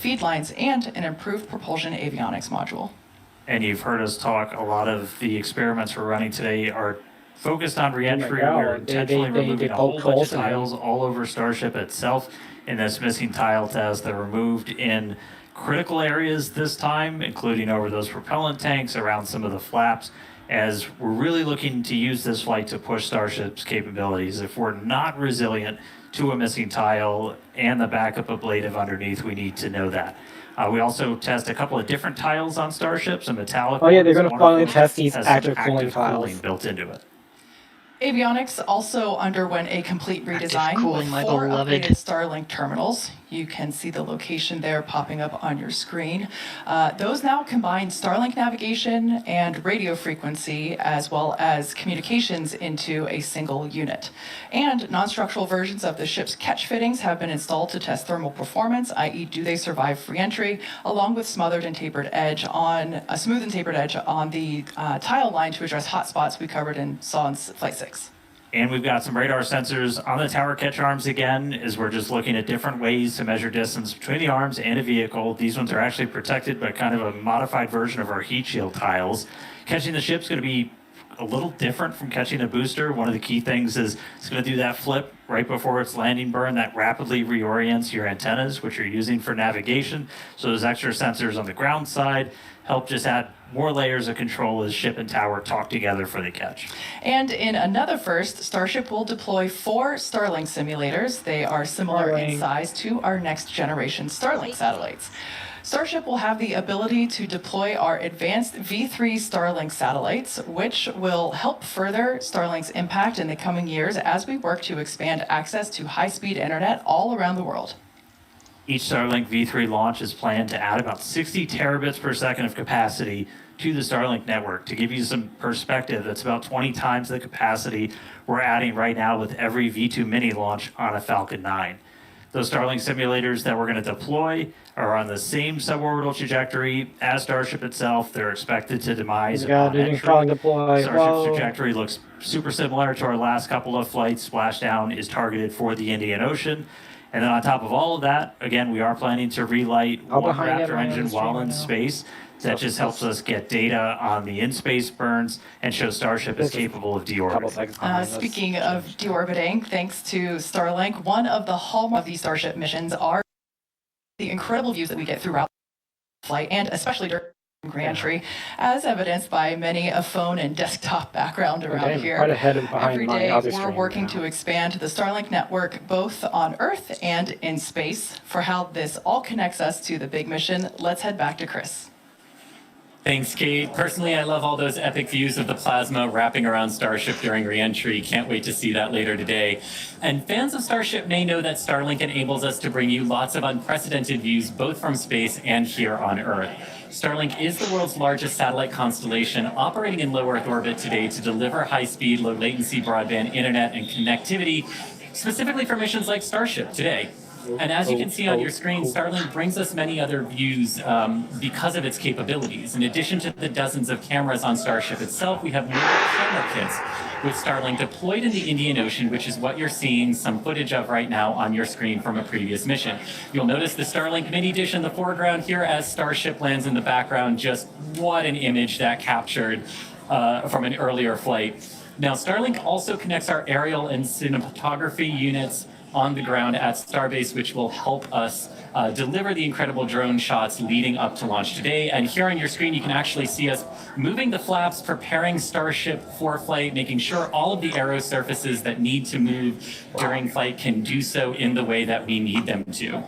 feed lines, and an improved propulsion avionics module. And you've heard us talk, a lot of the experiments we're running today are focused on reentry. We're intentionally removing a whole bunch of tiles all over Starship itself in this missing tile test. They're removed in critical areas this time, including over those propellant tanks, around some of the flaps, as we're really looking to use this flight to push Starship's capabilities. If we're not resilient to a missing tile and the backup ablative underneath, we need to know that. We also test a couple of different tiles on Starship, some metallic. Oh yeah, they're going to finally test these active cooling tiles built into it. Avionics also underwent a complete redesign with 4 upgraded Starlink terminals. You can see the location there popping up on your screen. Those now combine Starlink navigation and radio frequency, as well as communications, into a single unit. And non-structural versions of the ship's catch fittings have been installed to test thermal performance, i.e. do they survive re-entry, along with a smooth and tapered edge on the tile line to address hot spots we covered and saw in Flight 6. And we've got some radar sensors on the tower catch arms again, as we're just looking at different ways to measure distance between the arms and a vehicle. These ones are actually protected by kind of a modified version of our heat shield tiles. Catching the ship's going to be a little different from catching a booster. One of the key things is it's going to do that flip right before its landing burn that rapidly reorients your antennas, which you're using for navigation. So those extra sensors on the ground side help just add more layers of control as ship and tower talk together for the catch. And in another first, Starship will deploy 4 Starlink simulators. They are similar in size to our next generation Starlink satellites. Starship will have the ability to deploy our advanced V3 Starlink satellites, which will help further Starlink's impact in the coming years as we work to expand access to high-speed internet all around the world. Each Starlink V3 launch is planned to add about 60 terabits per second of capacity to the Starlink network. To give you some perspective, that's about 20 times the capacity we're adding right now with every V2 mini launch on a Falcon 9. Those Starlink simulators that we're going to deploy are on the same suborbital trajectory as Starship itself. They're expected to demise upon entry. Starship's trajectory looks super similar to our last couple of flights. Splashdown is targeted for the Indian Ocean. And then on top of all of that, again, we are planning to relight one Raptor engine while in space. That just helps us get data on the in-space burns and show Starship is capable of deorbiting. Speaking of deorbiting, thanks to Starlink, one of the hallmarks of these Starship missions are the incredible views that we get throughout the flight, and especially during re-entry, as evidenced by many a phone and desktop background around here. Every day we're working to expand the Starlink network both on Earth and in space. For how this all connects us to the big mission, let's head back to Chris. Thanks, Kate. Personally, I love all those epic views of the plasma wrapping around Starship during re-entry. Can't wait to see that later today. And fans of Starship may know that Starlink enables us to bring you lots of unprecedented views, both from space and here on Earth. Starlink is the world's largest satellite constellation, operating in low Earth orbit today to deliver high-speed, low-latency broadband internet and connectivity, specifically for missions like Starship today. And as you can see on your screen, Starlink brings us many other views because of its capabilities. In addition to the dozens of cameras on Starship itself, we have mobile camera kits with Starlink deployed in the Indian Ocean, which is what you're seeing some footage of right now on your screen from a previous mission. You'll notice the Starlink mini dish in the foreground here as Starship lands in the background. Just what an image that captured from an earlier flight. Now, Starlink also connects our aerial and cinematography units on the ground at Starbase, which will help us deliver the incredible drone shots leading up to launch today. And here on your screen, you can actually see us moving the flaps, preparing Starship for flight, making sure all of the aero surfaces that need to move during flight can do so in the way that we need them to.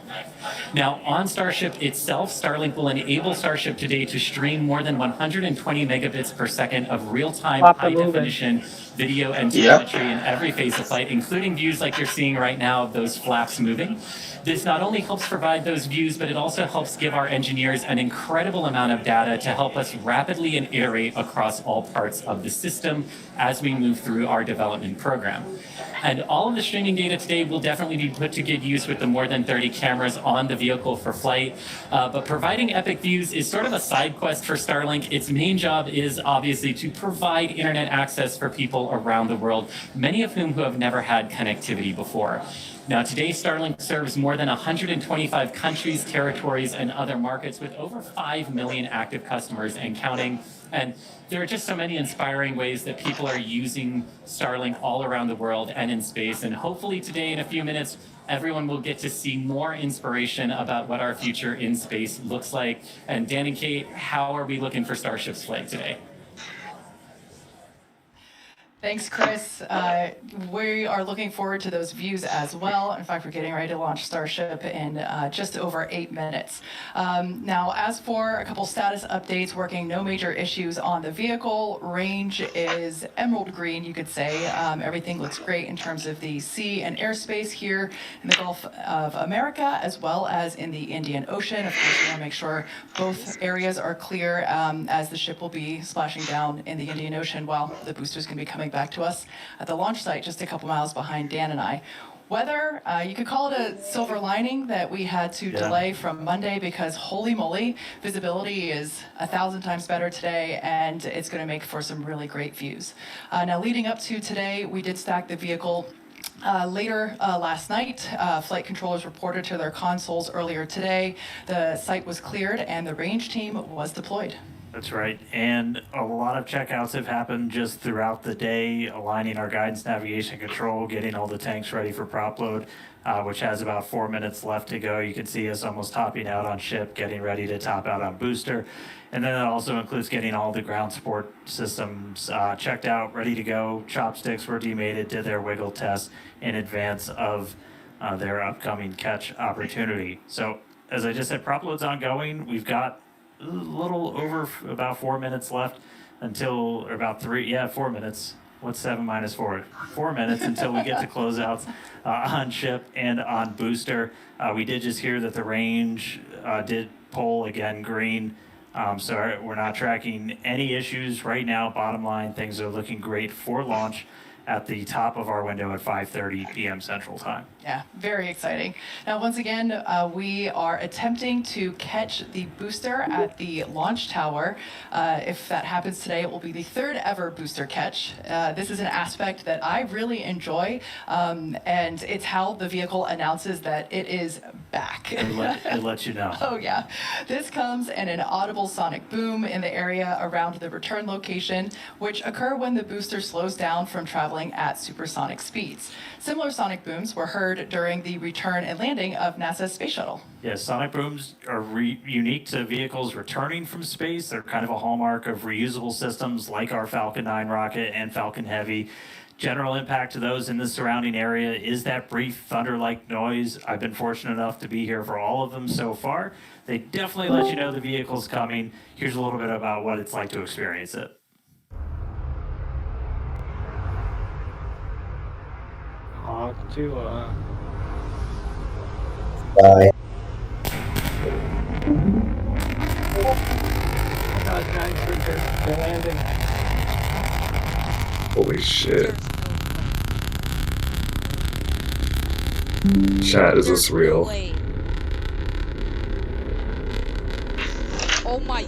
Now, on Starship itself, Starlink will enable Starship today to stream more than 120 megabits per second of real-time high-definition video and telemetry in every phase of flight, including views like you're seeing right now of those flaps moving. This not only helps provide those views, but it also helps give our engineers an incredible amount of data to help us rapidly and iterate across all parts of the system as we move through our development program. And all of the streaming data today will definitely be put to good use with the more than 30 cameras on the vehicle for flight. But providing epic views is sort of a side quest for Starlink. Its main job is obviously to provide internet access for people around the world, many of whom who have never had connectivity before. Now, today, Starlink serves more than 125 countries, territories, and other markets with over 5 million active customers and counting. And there are just so many inspiring ways that people are using Starlink all around the world and in space. And hopefully today, in a few minutes, everyone will get to see more inspiration about what our future in space looks like. And Dan and Kate, how are we looking for Starship's flight today? Thanks, Chris. We are looking forward to those views as well. In fact, we're getting ready to launch Starship in just over 8 minutes. Now, as for a couple status updates, working no major issues on the vehicle. Range is emerald green, you could say. Everything looks great in terms of the sea and airspace here in the Gulf of America, as well as in the Indian Ocean. Of course, we want to make sure both areas are clear as the ship will be splashing down in the Indian Ocean while the boosters can be coming back to us at the launch site just a couple miles behind Dan and I. Weather, you could call it a silver lining that we had to delay from Monday because holy moly, visibility is 1,000 times better today and it's going to make for some really great views. Now leading up to today, we did stack the vehicle later last night. Flight controllers reported to their consoles earlier today. The site was cleared and the range team was deployed. That's right. And a lot of checkouts have happened just throughout the day, aligning our guidance, navigation, control, getting all the tanks ready for prop load, which has about 4 minutes left to go. You can see us almost topping out on ship, getting ready to top out on booster. And then it also includes getting all the ground support systems checked out, ready to go. Chopsticks were demated, did their wiggle test in advance of their upcoming catch opportunity. So as I just said, prop load's ongoing. We've got a little over about 4 minutes left until, or about 4 minutes. What's 7 minus 4? 4 minutes until we get to closeouts on ship and on booster. We did just hear that the range did pull again green. So we're not tracking any issues right now. Bottom line, things are looking great for launch at the top of our window at 5:30 p.m. Central Time. Yeah, very exciting. Now, once again, we are attempting to catch the booster at the launch tower. If that happens today, it will be the third ever booster catch. This is an aspect that I really enjoy, and it's how the vehicle announces that it is back. It lets you know. Oh, yeah. This comes in an audible sonic boom in the area around the return location, which occur when the booster slows down from traveling at supersonic speeds. Similar sonic booms were heard during the return and landing of NASA's space shuttle. Yes, sonic booms are unique to vehicles returning from space. They're kind of a hallmark of reusable systems like our Falcon 9 rocket and Falcon Heavy. General impact to those in the surrounding area is that brief thunder-like noise. I've been fortunate enough to be here for all of them so far. They definitely let you know the vehicle's coming. Here's a little bit about what it's like to experience it. Bye. Holy shit. Chat, is this real? Oh my.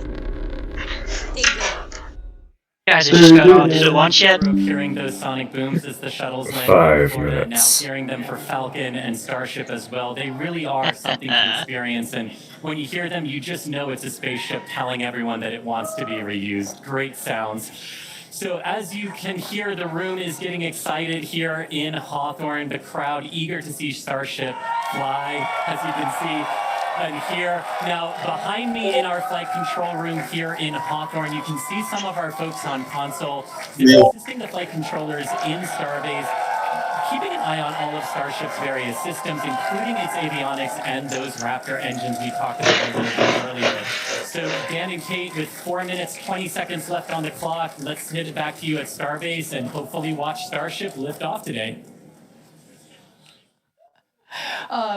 Guys, I just got on. Did it launch yet? Hearing those sonic booms as the shuttles land 5 in Florida, now minutes. hearing them for Falcon and Starship as well. They really are something to experience, and when you hear them, you just know it's a spaceship telling everyone that it wants to be reused. Great sounds. So as you can hear, the room is getting excited here in Hawthorne. The crowd eager to see Starship fly, as you can see. And here, now behind me in our flight control room here in Hawthorne, you can see some of our folks on console assisting the flight controllers in Starbase, keeping an eye on all of Starship's various systems, including its avionics and those Raptor engines we talked about a little bit earlier. So Dan and Kate, with 4 minutes, 20 seconds left on the clock, let's hit it back to you at Starbase and hopefully watch Starship lift off today.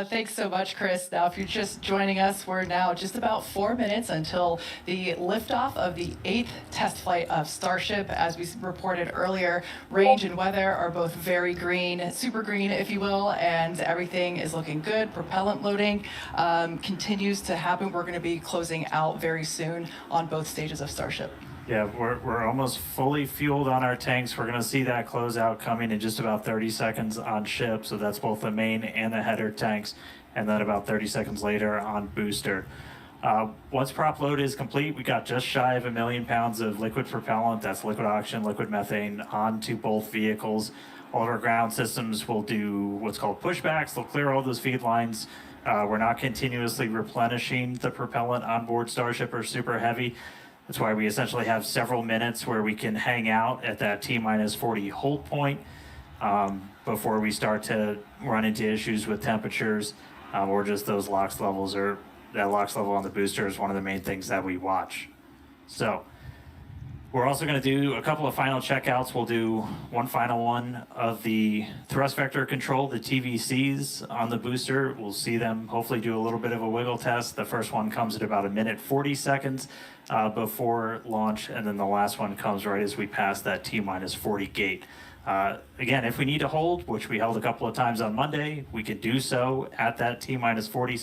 Thanks so much, Chris. Now, if you're just joining us, we're now just about 4 minutes until the liftoff of the 8th test flight of Starship. As we reported earlier, range and weather are both very green, super green, if you will, and everything is looking good. Propellant loading continues to happen. We're going to be closing out very soon on both stages of Starship. Yeah, we're almost fully fueled on our tanks. We're going to see that closeout coming in just about 30 seconds on ship. So that's both the main and the header tanks. And then about 30 seconds later on booster. Once prop load is complete, we got just shy of 1 million pounds of liquid propellant, that's liquid oxygen, liquid methane, onto both vehicles. All of our ground systems will do what's called pushbacks. They'll clear all those feed lines. We're not continuously replenishing the propellant on board Starship or Super Heavy. That's why we essentially have several minutes where we can hang out at that T-minus 40 hold point before we start to run into issues with temperatures or just those LOX levels, or that LOX level on the booster is one of the main things that we watch. So we're also going to do a couple of final checkouts. We'll do one final one of the thrust vector control, the TVCs on the booster. We'll see them hopefully do a little bit of a wiggle test. The first one comes at about 1:40 before launch, and then the last one comes right as we pass that T-minus 40 gate. Again, if we need to hold, which we held a couple of times on Monday, we can do so at that T-minus 40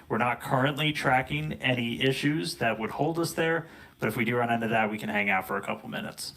We're not currently tracking any issues that would hold us there, but if we do run into that, we can hang out for a couple minutes.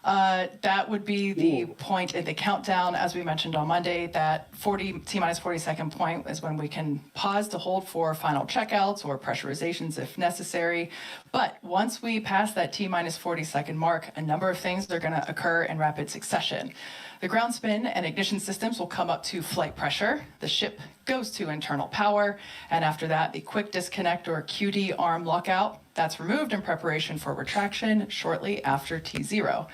That would be the point in the countdown, as we mentioned on Monday. That T-minus 40 point is when we can pause to hold for final checkouts or pressurizations if necessary. But once we pass that T-minus 40 mark, a number of things are going to occur in rapid succession. The ground spin and ignition systems will come up to flight pressure. The ship goes to internal power. And after that, the quick disconnect or QD arm lockout, that's removed in preparation for retraction shortly after T0.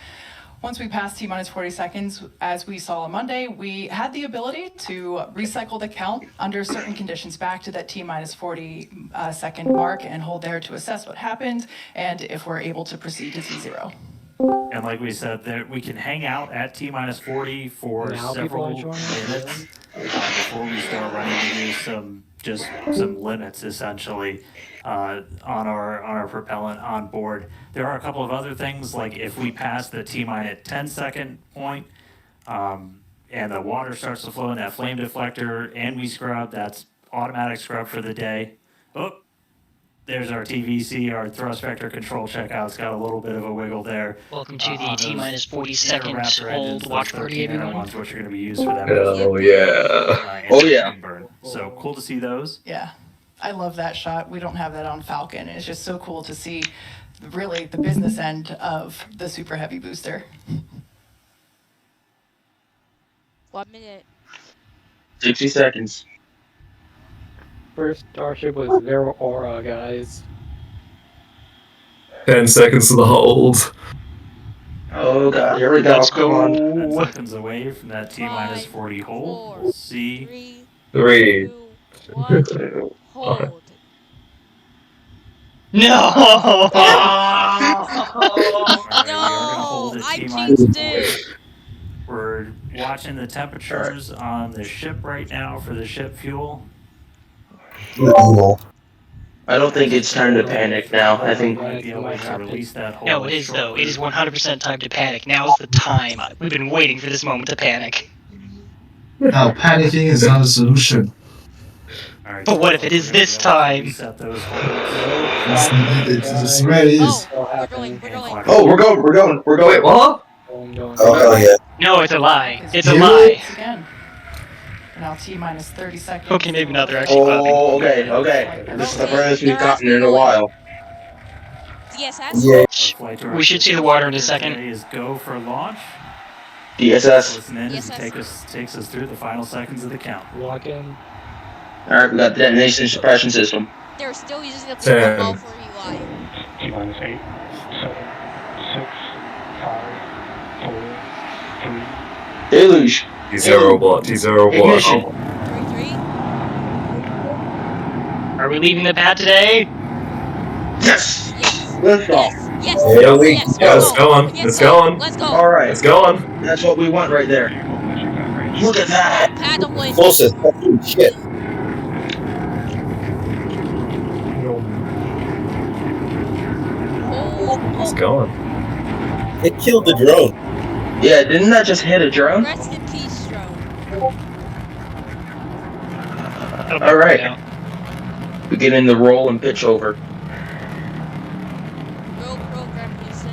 Once we pass T-minus 40 seconds, as we saw on Monday, we had the ability to recycle the count under certain conditions back to that T-minus 40 second mark and hold there to assess what happened and if we're able to proceed to T0. And like we said, there, we can hang out at T-minus 40 for several minutes before we start running into some limits, essentially, on our propellant on board. There are a couple of other things, like if we pass the T-minus 10 point, and the water starts to flow in that flame deflector, and we scrub, that's automatic scrub for the day. Oh, there's our TVC, our thrust vector control checkout's got a little bit of a wiggle there. Welcome to the T-minus 40 seconds hold watch party, everyone. Ones which are going to be used for that. Hell yeah. Oh, yeah. Burn. So cool to see those. Yeah, I love that shot. We don't have that on Falcon. It's just so cool to see really the business end of the Super Heavy booster. 1 minute. 60 seconds. First Starship was zero aura, guys. 10 seconds to the hold. Oh god, here we go. Let's go. Come 10 on. seconds away from that T-minus 40 hold. 4, We'll see. 3, 3. 2, 1, hold. No! All right, we are gonna hold No, at I T-minus jinxed 40. it. We're watching the temperatures on the ship right now for the ship fuel. I don't think it's time to panic now. I think We might be able to release that hold. No, it is though. It is 100% time to panic. Now is the time. We've been waiting for this moment to panic. Now, panicking is not a solution. All right, But what if it is this time? Reset those holds. It's ready. Oh, we're going, we're going. Oh, we're going. Wait, what? Oh, hell yeah. No, it's a lie. It's a You? lie. Again. Now T-minus 30 seconds. Okay, maybe not. They're actually clapping. Oh, okay. This is the furthest we've gotten in a while. DSS? Yeah. We should see the water in a second. Today is go for launch. DSS. Listen in as Yes, it takes us through the final seconds of the count. Lock in. Alright, we got the detonation suppression system. They're still using the 10. ball for Eli. T-minus 8, 7, 6, 5, 4, 3. Deluge. T0 block, T0 Ignition. block. 3, 3. Are we leaving the pad today? Yes! Yes. Let's go. Yes. Yeah, Yes. yeah, it's going. Yes, It's go. going. Let's go. Alright, It's going. that's what we want right there. Look at that! Paddle blade. Closest. Shit. It's Oh, going. It killed the drone. Yeah, didn't that just hit a drone? rest in peace, drone. Alright. Beginning the roll and pitch over. Roll program is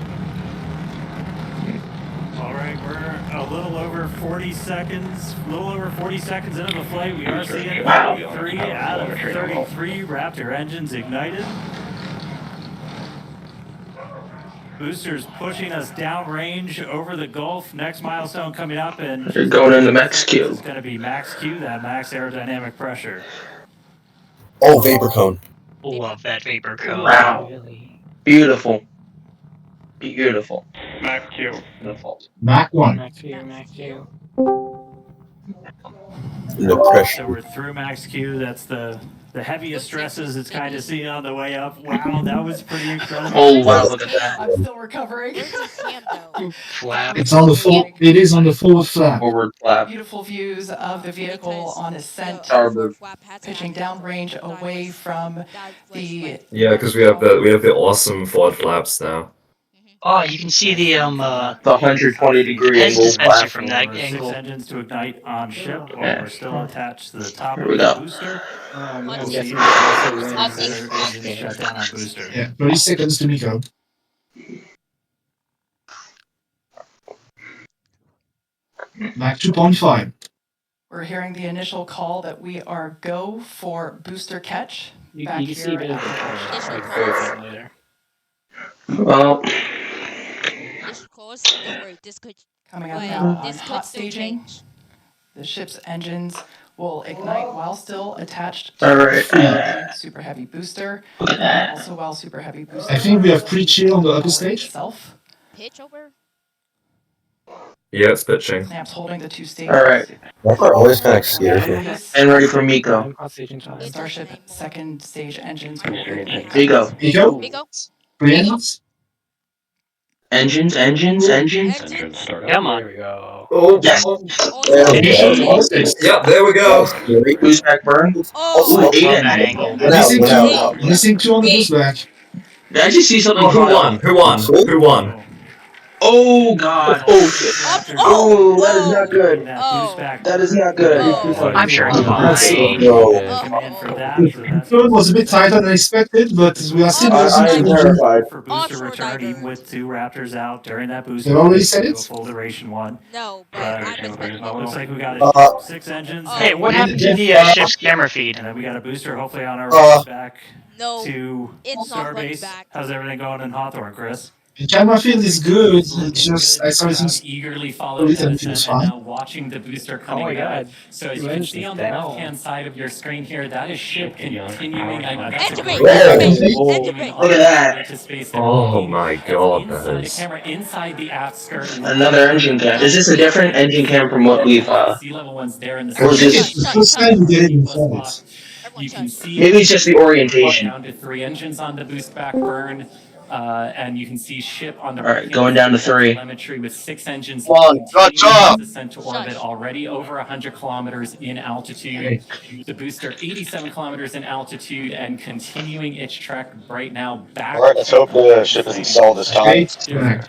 little over 40 seconds into the flight, we are seeing 33 out of 33 Raptor engines ignited. Boosters pushing us downrange over the Gulf. Next milestone coming up, and They're going into max Q. It's going to be max Q, that max aerodynamic pressure. Oh, vapor cone. Love that vapor cone. Wow. Beautiful. Beautiful. Max Q. Beautiful. Mach 1. Max Q. Max Q. No So pressure. we're through max Q. That's the heaviest stresses it's kind of seen on the way up. Wow, that was pretty incredible. Oh wow, look at that. I'm still recovering. Where's his cam though? Flap. It's on the full. It is on the full flap. Forward flap. Beautiful views of the vehicle on ascent, Starboard. pitching downrange away from the. Yeah, because we have the awesome forward flaps now. Oh, you can see the The 120-degree head angle dispenser flap. from that 6 angle. engines to ignite on ship. Yeah. We're still attached to the top Here of we the go. booster. I'm Let's guessing see. it's also Engines shut down on booster. Yeah, 30 seconds to Miko. Mach 2.5. We're hearing the initial call that we are go for booster catch. You Back can see here a bit of Initial the calls. later. Well, Initial calls. Don't worry. This could. Coming up Wait, now on this could hot still staging. change. The ship's engines will ignite while still attached to all right. the super heavy booster. Look at that. Also, while super heavy booster. I think we have pre-chill on the upper stage. Itself. Pitch over. Yeah, it's pitching. Snaps holding the two stages. All right. Vapor always kind of scares me. And ready for Miko. Hot staging time. Starship second stage engines will ignite. Miko. Miko, Miko. clearance. Engines. Engine. Start Come up. on. There we go. Oh, Yes. Oh, Initial Okay. policies. yeah, there we go. Boost back burn. Oh. Ooh, 8 Love that engines. angle. Missing Without- two. Missing two on the boost back. Did I just see something Oh, who fly won? off? Who won? Who won? Oh god. Oh shit. Oh, that is not good. That is not good. Oh. I'm sure it's That's fine. No. Command for that. So that's Third was a bit tighter than expected, but we are still losing I am two engines. terrified. for booster Offshore return, diver. even with 2 Raptors out during that booster. They've already said do it? a full duration one. No, but But I'm expecting. looks like we got Uh, 6 engines. Oh. Hey, what Yeah, happened to the ship's camera feed? And then we got a booster hopefully on our Uh, way back No, to it's not going Starbase. back. How's everything going in Hawthorne, Chris? The camera field is good. It's just I saw it Crowd in eagerly Solid followed and that feels ascent and fine. now watching the booster Oh coming my back. god. So as You you can mentioned see on the down. left-hand side of your screen here, that is ship continuing. I know that's a Engine great brake, engine brake, continuing engine brake. on Look at its that. way to space. They're Oh looking my at god, inside that the is. camera inside the aft skirt. Another engine cam. Is this a different engine cam from what we've sea level ones there in the I Or is think this- it's the first time we get it in front. You can see Maybe it's just the orientation. down to 3 engines on the boost back burn. And you can see ship on the All right, going down to 3. telemetry with 6 engines. Come on, good job. Descent to orbit already over 100 kilometers in altitude. The booster 87 kilometers in altitude and continuing its trek right now back. Alright, let's hope the ship isn't stalled this time. Eight back.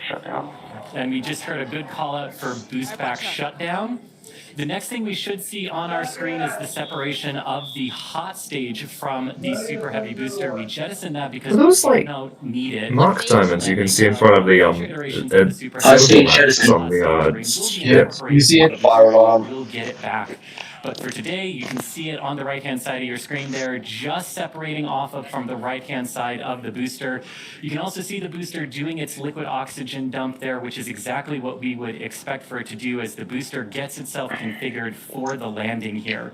And we just heard a good call out for boost back shutdown. The next thing we should see on our screen is the separation of the hot stage from the super heavy booster. We jettisoned that because Are those, we like, don't need it. Mark diamonds you can see in front of the Hot stage jettison. on the Yeah, you see it. Fire alarm. We'll get it back. But for today, you can see it on the right-hand side of your screen there, just separating off of from the right-hand side of the booster. You can also see the booster doing its liquid oxygen dump there, which is exactly what we would expect for it to do as the booster gets itself configured for the landing here.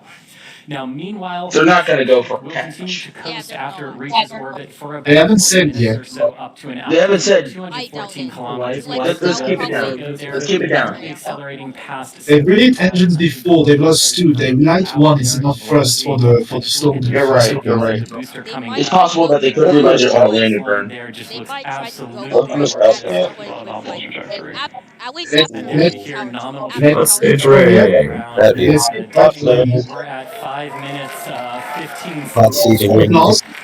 Now, meanwhile, They're not gonna go for we'll catch. continue to coast they're after it not. reaches orbit for about They haven't 40 said minutes yet. or so, up to an They haven't said. altitude of I doubt 214 it. kilometers. Let's keep it down. Let's keep it down. Accelerating past. They've relied engines before. They've lost two. They relight one. It's enough thrust for the storm. You're right, you're right. The booster coming It's possible that they could realize it on a landed burn. there just They looks might try to absolutely go I'm just for asking that it. way with, like, at least Let's- after And then let's- we hear nominal Let's power stay training. That'd be Yes. We're at 5 minutes, 15 Hot staging Signals. wings.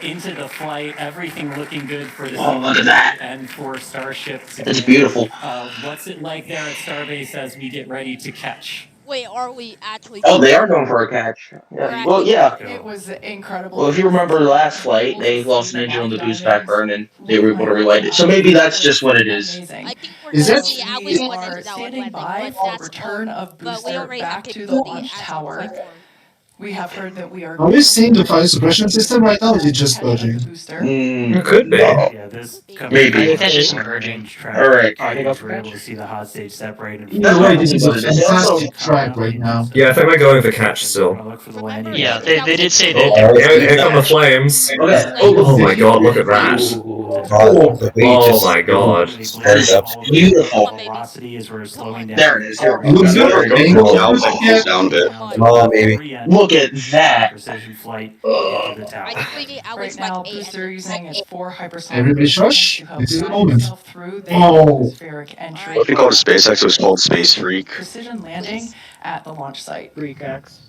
into the flight. Everything looking good for the Oh, look at that. and for Starship. That's beautiful. What's it like there at Starbase as we get ready to catch? Wait, are we actually? Oh, they are going for a catch. Yeah. Well, yeah. It was incredible. Well, if you remember the last flight, they lost an engine on the boost back burn, and they were able to relight it. So maybe that's just what it is. Amazing. I think we're Is gonna that- see at We least one are engine that was standing landing, by but for that's return all. of But we booster already have back to the capability launch as of tower. flight 4. We have heard that we are. Are we seeing the fire suppression system right now? Or is it just purging? It could be. Yeah, this Maybe. That's just encouraging. Alright. We're able to see the hot stage separated. Either way, this is a what it is. fantastic track right now. Yeah, I think we're going for catch still. Look for the landing. Yeah, they did say Oh, that. here come the flames. Okay. Oh my god, look at that. The weight Oh just my god. That is beautiful. Velocity as we're slowing down. There it is. Here we Looks go. good. There we go. down a bit. Maybe. Look at that. Precision flight into the tower. I think we need at Right least now, like 8 booster engines. using its 4 hypersonic Everybody engines shush. to help This is the guide moment. itself through the Oh. atmospheric entry. If you called SpaceX, it was called Space Freak. Precision landing at the launch site. Freak X.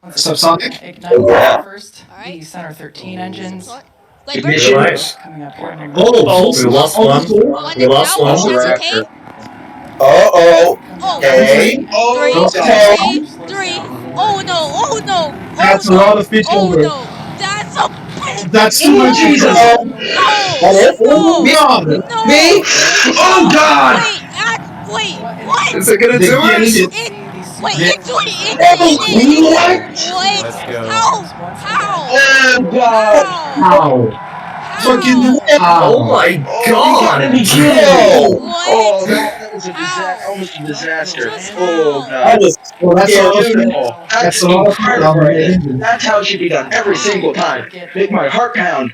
Once Subsonic? again, Ignite Yeah. first, Alright. the Center 13 engines. Like, Ignition. Right. Coming up here in a Oh, We lost one. one We lost down, one. that's okay. Uh-oh. Oh, Okay. three, Oh, three. Oh no, oh no, oh That's a no, lot of pitch oh over. no. That's a big That's too much. Jesus. no, Oh no, god! no. Me? Oh god! Wait, what? Is it gonna They're do getting it? it. Wait, it's What? Wait, how? Oh god! How? Fucking how? Oh my You gotta god! be kidding! What? Oh, that was a disaster. How? Almost a disaster. Just Oh how? god. Well, that's Yeah, a lot of beautiful. That's That's a lot of incredible. fun. Right there. That's how it should be done every single time. Make my heart pound.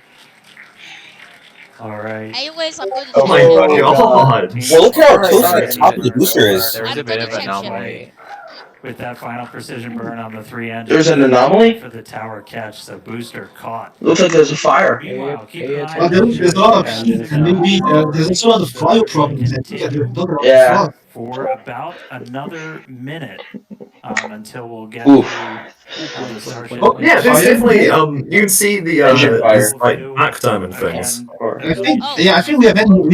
All right. Anyways, I'm going to Oh my check Oh, it. god! Well, look how Alright, close alright. the top of the booster is. There was I'm a bit gonna of an check anomaly. With that final precision burn on the 3 engines. There's an anomaly? For the tower catch, so booster caught. Looks like there's a fire. Meanwhile, keep an eye Well, on there's a lot of engines, and maybe there's also a lot of flyo problems. I think at the build around Yeah. the fly. for about another minute until we'll get Oof. to the Starship. Oh yeah, there's definitely you can see the Engine fire. this, like back diamond things. I think, yeah, I think we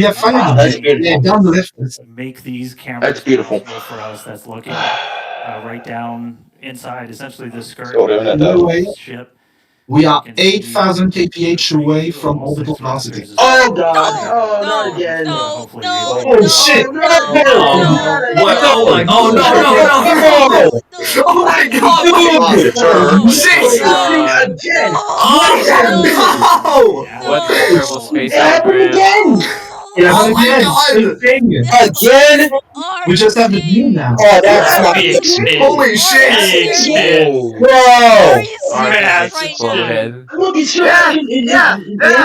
have fire. Wow, that's Yeah, beautiful. down the left. Make these cameras That's beautiful. possible for us. That's looking right down inside, essentially the skirt Still doing it, of though. the ship. We are 8,000 kph away from orbital velocity. Oh god! No, Oh, no, not again! no, Hopefully no, we- Oh, no, shit. no, Not no, again! no, What? Oh my! Oh no! No! No! No! Oh my god! Dude. Jesus! Again! Oh no! What the terrible space It happened program. again! Yeah, Oh my again, God. same thing. Again? We just have the view now. Oh, that's not Big spin. Holy shit! Big spin. Bro! Alright, right full now. head. Look, it's still Yeah, the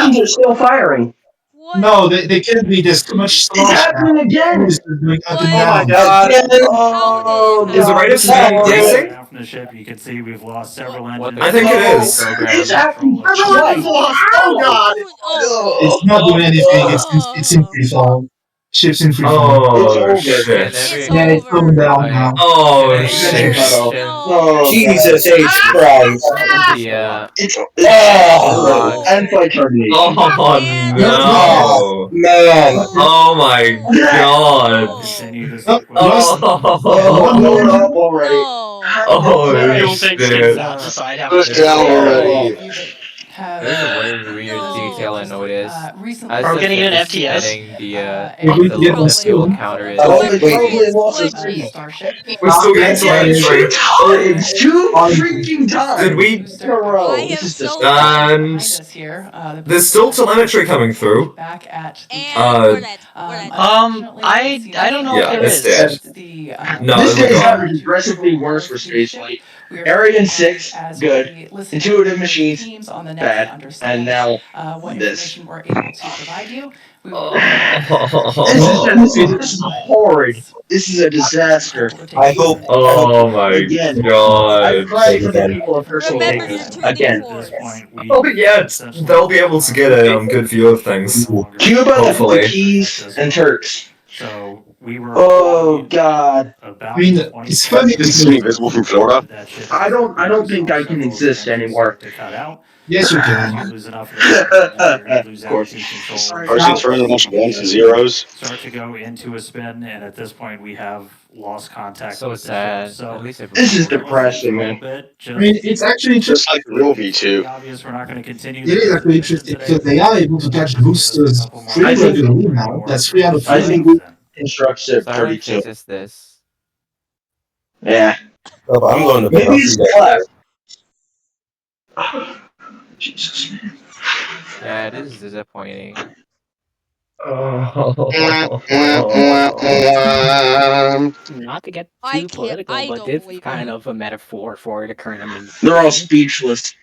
engines are still firing. What? No, they can't be. There's too much It's slosh now. happening again! It's going up and Oh down. my God! How did it Is the rate of speed happen? increasing? Down from the ship, you can see we've lost several What engines. the I think it hell is. program. It's happening twice! Oh god! Oh, It's not doing anything. It's in free fall. Ship's in free fall. Oh It's over. shit! it's Yeah, it's over. going down now. Oh Can I shit! Oh, No. Jesus H. Christ. Yeah. It's Oh. and flight termination. Oh no! Man. Oh my god! Continue to Oh, stick with lost- Oh, I'm going up already. No. Holy Don't take shit! skins out decide how much Push down already. There's a very weird detail I noticed. As Are we the getting ship an is FTS? spinning, If we the get local the fuel skill. counter is Oh, It wait. probably lost its Wait. signal. Starship. We're still getting telemetry. Two freaking times! Did we? In a row. I This am is so just And there's still telemetry coming through. Back at the And Uh, we're dead. We're dead. I don't know Yeah, if there it's is. dead. No, This we're day is gone. having progressively worse for spaceflight. Ariane 6, good. Intuitive machines, bad. And now, what this. information we're able to provide you. We will this is horrid. This is a disaster. I hope- Oh my Again. I god! pray for the people of Herschel Remember, Davis. you're Again. tuning At this point, we Oh yeah, they'll be able to get a good view of things. Cuba, Hopefully. the Keys, and Turks. So we were Oh god. about I mean, 20 it's funny Is because he invisible from Florida? that ship I don't think I can exist anymore. to cut out. Yes, you If can. you lose enough of those, you're going to lose Of course. attitude control. Carson's running a bunch of ones and zeros. Start to go into a spin, and at this point, we have lost contact So with the sad. ship. So At least it This is was over. depressing, a little man. bit. I mean, it's actually Just like the real V2. Obvious, we're not going to continue. It is actually interesting because they are able to catch boosters pretty I think- regularly now. That's 3 out of I 4. think we construct Ship Starlink 32. fixes this. Yeah. I'm going to bed. Maybe I'll it's see you guys. left. Jesus, man. Yeah, it is disappointing. Not to get I too can't- political, I but don't this is believe kind it. of a metaphor for the current administration. They're all speechless.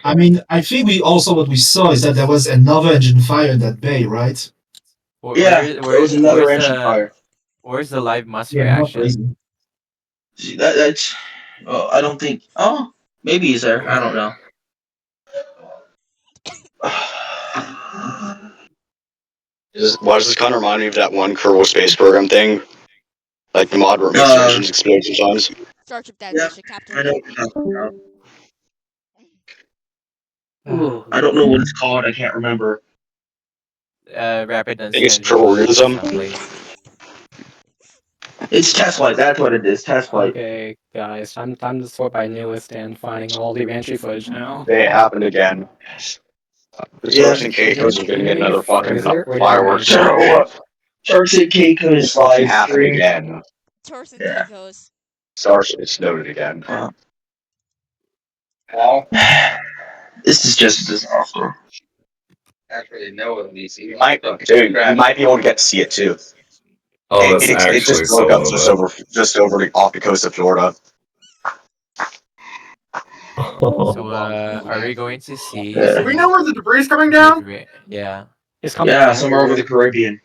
I mean, I think what we saw is that there was another engine fire in that bay, right? Yeah, there was another engine fire. Where's the live Musk Yeah, not reaction? crazy. See, that's. Oh, I don't think. Oh, maybe he's there. I don't know. Why does this kind of remind me of that one Kerbal Space Program thing? Like the mod where it makes the engines explode sometimes. Starship Damnation, Captain. I know. Ooh. I don't know what it's called. I can't remember. Rapid I think it's Ascent Kerbal Realism. Assembly. It's test flight. That's what it is. Test flight. Okay, guys, time to sort by newest and finding all the reentry footage now. They happened again. The Sharks and Keikos are gonna get another fucking fireworks show. Sharks and Keikos It's fucking live happened stream. again. Turks and Yeah. Caicos. Starship is snowed again. This is just a disaster. Actually, no, at least you might be able to get to see it too. Oh, that's It actually just so broke up low. just over off the coast of Florida. So, are we going to see? Do we know where the debris is coming down? Yeah. It's coming Yeah, down. somewhere over the Caribbean.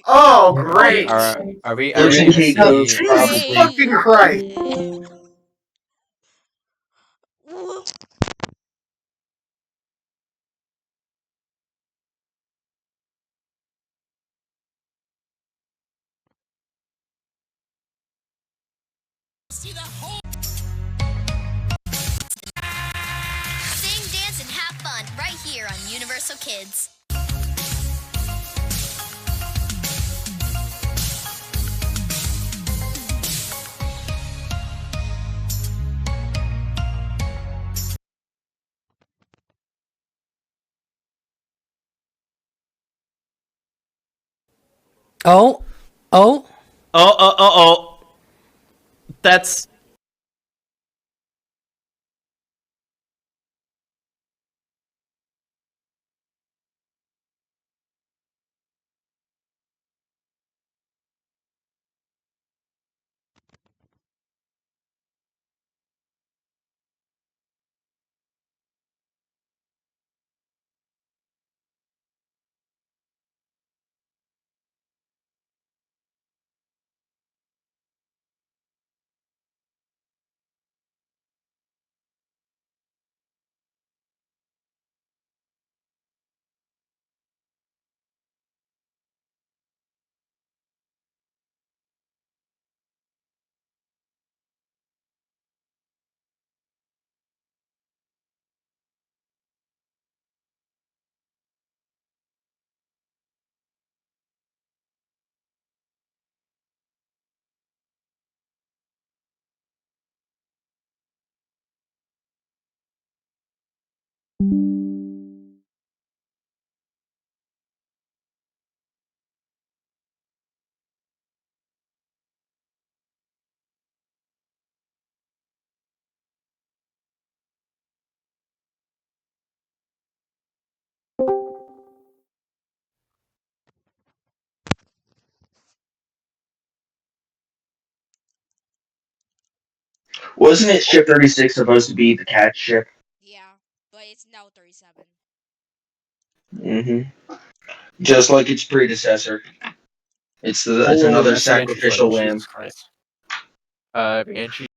Oh, great! Are we Turks going and to see? Caicos, Jesus probably. fucking Christ! Sing, dance, and have fun right here on Universal Kids. Oh. That's Wasn't it Ship 36 supposed to be the catch ship? Yeah, but it's now 37. Mm-hmm. Just like its predecessor. It's another that's the sacrificial entry lamb. footage, Jesus Christ. Reentry